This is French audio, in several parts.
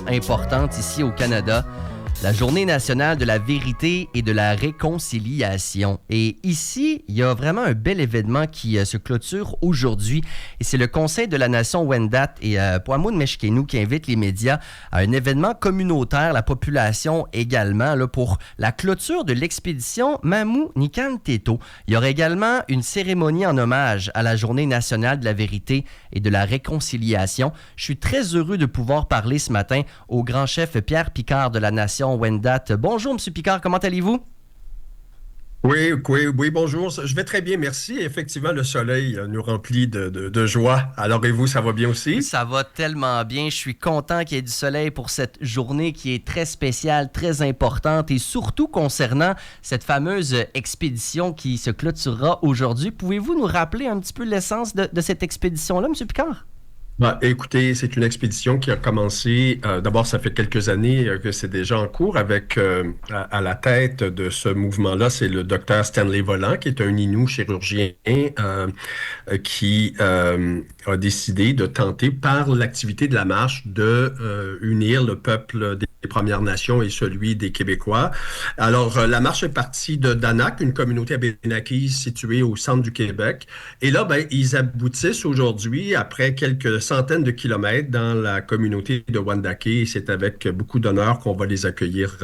plus importantes ici au Canada. La Journée nationale de la vérité et de la réconciliation. Et ici, il y a vraiment un bel événement qui se clôture aujourd'hui. Et c'est le Conseil de la Nation Wendat et Poamoun Meshkenu qui invite les médias à un événement communautaire, la population également, là, pour la clôture de l'expédition Mamou Nikan Teto. Il y aura également une cérémonie en hommage à la Journée nationale de la vérité et de la réconciliation. Je suis très heureux de pouvoir parler ce matin au grand chef Pierre Picard de la Nation Wendat. Bonjour, M. Picard, comment allez-vous? Oui, bonjour. Je vais très bien, merci. Effectivement, le soleil nous remplit de joie. Alors, et vous, ça va bien aussi? Ça va tellement bien. Je suis content qu'il y ait du soleil pour cette journée qui est très spéciale, très importante et surtout concernant cette fameuse expédition qui se clôturera aujourd'hui. Pouvez-vous nous rappeler un petit peu l'essence de cette expédition-là, M. Picard? Écoutez, c'est une expédition qui a commencé, d'abord, ça fait quelques années que c'est déjà en cours avec, à la tête de ce mouvement-là, c'est le docteur Stanley Volant, qui est un Innu chirurgien qui a décidé de tenter, par l'activité de la marche, de unir le peuple des Premières Nations et celui des Québécois. Alors, la marche est partie de Danak, une communauté abénaquise située au centre du Québec. Et là, ils aboutissent aujourd'hui, après quelques centaines de kilomètres, dans la communauté de Wendake. Et c'est avec beaucoup d'honneur qu'on va les accueillir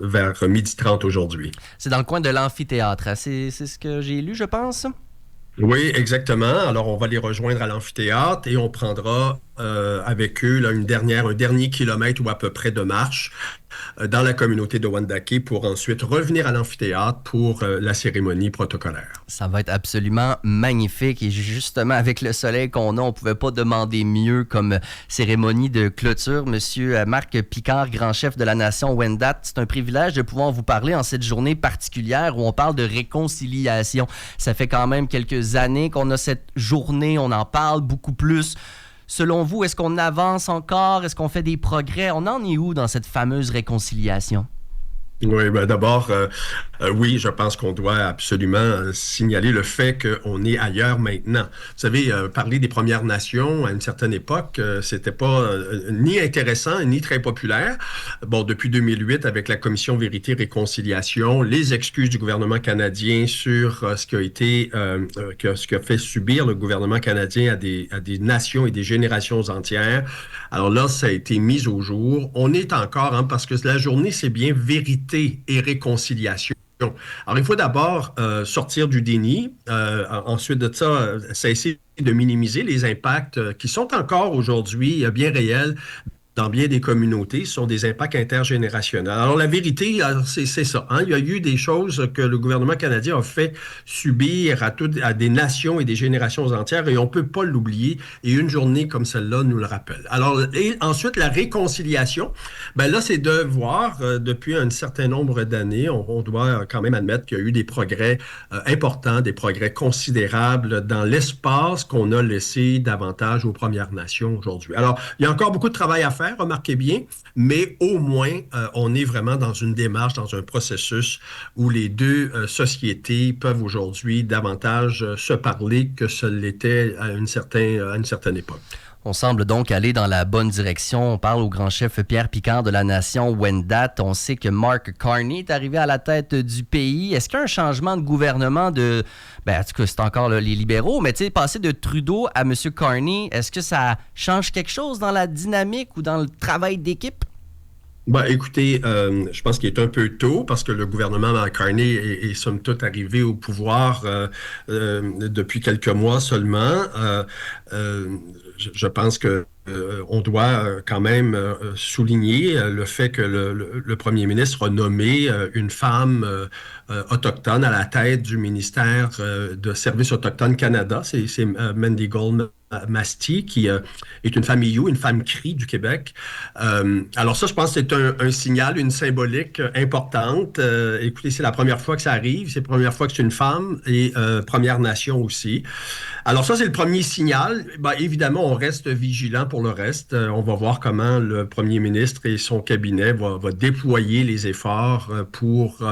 vers 12h30 aujourd'hui. C'est dans le coin de l'amphithéâtre, hein? C'est ce que j'ai lu, je pense? Oui, exactement. Alors, on va les rejoindre à l'amphithéâtre et on prendra avec eux là, un dernier kilomètre ou à peu près de marche dans la communauté de Wendake pour ensuite revenir à l'amphithéâtre pour la cérémonie protocolaire. Ça va être absolument magnifique et justement avec le soleil qu'on a, on ne pouvait pas demander mieux comme cérémonie de clôture. Monsieur Marc Picard, grand chef de la Nation Wendat, c'est un privilège de pouvoir vous parler en cette journée particulière où on parle de réconciliation. Ça fait quand même quelques années qu'on a cette journée, on en parle beaucoup plus. Selon vous, est-ce qu'on avance encore? Est-ce qu'on fait des progrès? On en est où dans cette fameuse réconciliation? Oui, d'abord, oui, je pense qu'on doit absolument signaler le fait qu'on est ailleurs maintenant. Vous savez, parler des Premières Nations à une certaine époque, c'était pas ni intéressant ni très populaire. Bon, depuis 2008, avec la Commission Vérité Réconciliation, les excuses du gouvernement canadien sur ce qui a été, ce qu'a fait subir le gouvernement canadien à des nations et des générations entières. Alors là, ça a été mis au jour. On est encore, parce que la journée, c'est bien vérité et réconciliation. Alors, il faut d'abord sortir du déni. Ensuite de ça, cesser de minimiser les impacts qui sont encore aujourd'hui bien réels dans bien des communautés. Ce sont des impacts intergénérationnels. Alors, la vérité, c'est ça. Il y a eu des choses que le gouvernement canadien a fait subir à des nations et des générations entières et on ne peut pas l'oublier. Et une journée comme celle-là nous le rappelle. Alors, et ensuite, la réconciliation, là, c'est de voir, depuis un certain nombre d'années, on doit quand même admettre qu'il y a eu des progrès importants, des progrès considérables dans l'espace qu'on a laissé davantage aux Premières Nations aujourd'hui. Alors, il y a encore beaucoup de travail à faire, remarquez bien, mais au moins, on est vraiment dans une démarche, dans un processus où les deux sociétés peuvent aujourd'hui davantage se parler que ce l'était à une certaine époque. On semble donc aller dans la bonne direction. On parle au grand chef Pierre Picard de la Nation Wendat. On sait que Mark Carney est arrivé à la tête du pays. Est-ce qu'il y a un changement de gouvernement en tout cas, c'est encore les libéraux, mais tu sais, passer de Trudeau à M. Carney, est-ce que ça change quelque chose dans la dynamique ou dans le travail d'équipe? Écoutez, je pense qu'il est un peu tôt parce que le gouvernement Carney est somme toute arrivé au pouvoir depuis quelques mois seulement. Je pense que on doit quand même souligner le fait que le premier ministre a nommé une femme autochtone à la tête du ministère de Services autochtones Canada. C'est Mandy Gold Masti, qui est une femme Iou, une femme Cri du Québec. Alors ça, je pense que c'est un signal, une symbolique importante. Écoutez, c'est la première fois que ça arrive, c'est la première fois que c'est une femme et Première Nation aussi. Alors ça, c'est le premier signal. Évidemment, on reste vigilant pour le reste. On va voir comment le premier ministre et son cabinet va déployer les efforts pour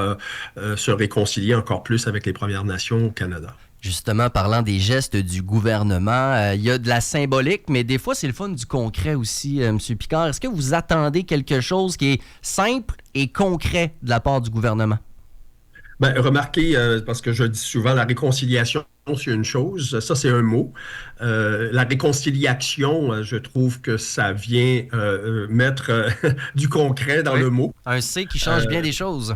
se réconcilier encore plus avec les Premières Nations au Canada. Justement, parlant des gestes du gouvernement, il y a de la symbolique, mais des fois, c'est le fun du concret aussi, M. Picard. Est-ce que vous attendez quelque chose qui est simple et concret de la part du gouvernement? Ben, remarquez, parce que je dis souvent, la réconciliation, c'est une chose, ça c'est un mot. La réconciliation, je trouve que ça vient mettre du concret dans Oui. le mot. Un C qui change bien des choses.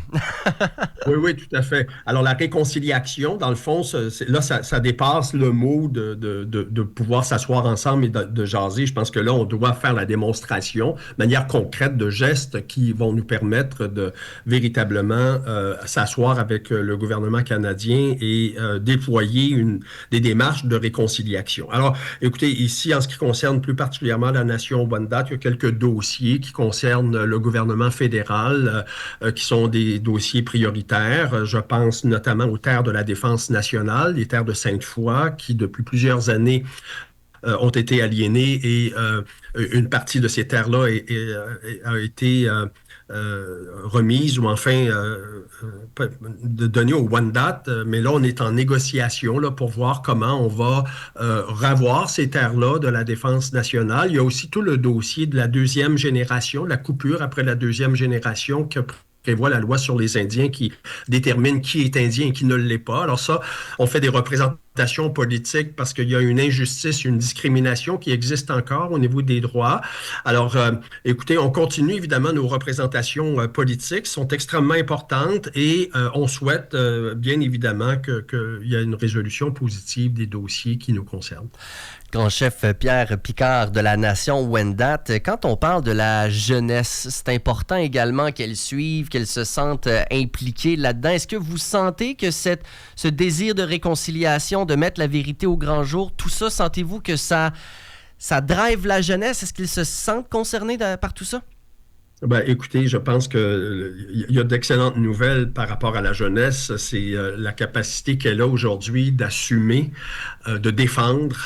Oui, oui, tout à fait. Alors, la réconciliation, dans le fond, là, ça dépasse le mot de pouvoir s'asseoir ensemble et de jaser. Je pense que là, on doit faire la démonstration de manière concrète de gestes qui vont nous permettre de véritablement s'asseoir avec le gouvernement canadien et déployer des démarches de réconciliation. Alors, écoutez, ici, en ce qui concerne plus particulièrement la nation Wendat, il y a quelques dossiers qui concernent le gouvernement fédéral, qui sont des dossiers prioritaires. Je pense notamment aux terres de la défense nationale, les terres de Sainte-Foy, qui depuis plusieurs années ont été aliénées et une partie de ces terres-là a été remise ou enfin donnée au Wendat. Mais là, on est en négociation là, pour voir comment on va ravoir ces terres-là de la défense nationale. Il y a aussi tout le dossier de la deuxième génération, la coupure après la deuxième génération que prévoit la loi sur les Indiens qui détermine qui est indien et qui ne l'est pas. Alors ça, on fait des représentations politiques parce qu'il y a une injustice, une discrimination qui existe encore au niveau des droits. Alors, écoutez, on continue évidemment nos représentations politiques, sont extrêmement importantes et on souhaite bien évidemment qu'il y ait une résolution positive des dossiers qui nous concernent. Grand chef Pierre Picard de la nation Wendat, quand on parle de la jeunesse, c'est important également qu'elle suive, qu'elle se sente impliquée là-dedans. Est-ce que vous sentez que ce désir de réconciliation, de mettre la vérité au grand jour, tout ça, sentez-vous que ça drive la jeunesse? Est-ce qu'ils se sentent concernés par tout ça? Ben, écoutez, je pense qu'il y a d'excellentes nouvelles par rapport à la jeunesse. C'est la capacité qu'elle a aujourd'hui d'assumer, de défendre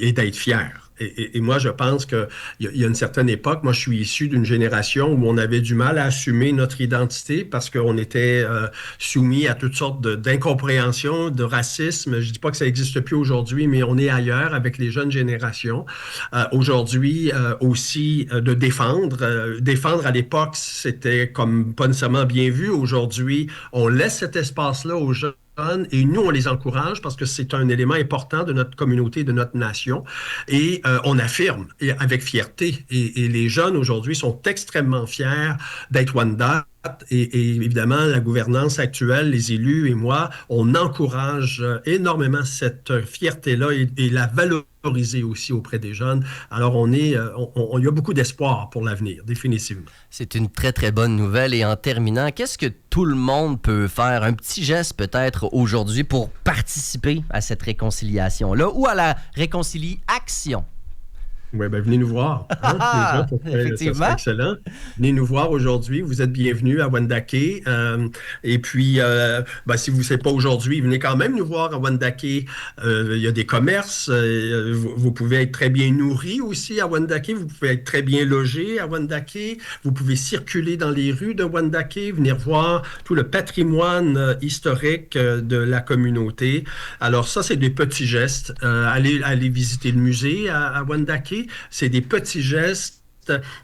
et d'être fière. Et moi, je pense qu'il y a une certaine époque, moi, je suis issu d'une génération où on avait du mal à assumer notre identité parce qu'on était soumis à toutes sortes d'incompréhensions, de racisme. Je ne dis pas que ça n'existe plus aujourd'hui, mais on est ailleurs avec les jeunes générations. Aujourd'hui, aussi, de défendre. Défendre à l'époque, c'était comme pas nécessairement bien vu. Aujourd'hui, on laisse cet espace-là aux jeunes. Et nous, on les encourage parce que c'est un élément important de notre communauté, de notre nation. Et on affirme avec fierté. Et les jeunes, aujourd'hui, sont extrêmement fiers d'être Wendat. Et évidemment, la gouvernance actuelle, les élus et moi, on encourage énormément cette fierté-là et la valoriser aussi auprès des jeunes. Alors, il y a beaucoup d'espoir pour l'avenir, définitivement. C'est une très, très bonne nouvelle. Et en terminant, qu'est-ce que tout le monde peut faire? Un petit geste peut-être aujourd'hui pour participer à cette réconciliation-là ou à la réconciliation? Oui, bien, venez nous voir. Hein? Déjà, ça serait excellent. Venez nous voir aujourd'hui. Vous êtes bienvenus à Wendake. Et puis, si vous ne savez pas aujourd'hui, venez quand même nous voir à Wendake. Il y a des commerces. Vous pouvez être très bien nourris aussi à Wendake. Vous pouvez être très bien logés à Wendake. Vous pouvez circuler dans les rues de Wendake, venir voir tout le patrimoine historique de la communauté. Alors ça, c'est des petits gestes. Allez visiter le musée à Wendake. C'est des petits gestes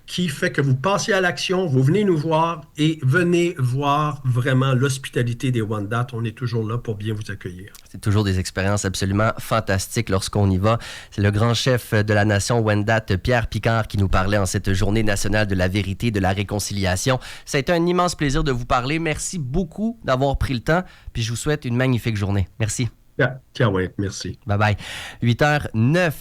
qui fait que vous passez à l'action, vous venez nous voir et venez voir vraiment l'hospitalité des Wendat. On est toujours là pour bien vous accueillir. C'est toujours des expériences absolument fantastiques lorsqu'on y va. C'est le grand chef de la nation Wendat, Pierre Picard, qui nous parlait en cette journée nationale de la vérité et de la réconciliation. Ça a été un immense plaisir de vous parler. Merci beaucoup d'avoir pris le temps. Puis je vous souhaite une magnifique journée. Merci. Tiens, ouais, merci. Bye bye. 8h09.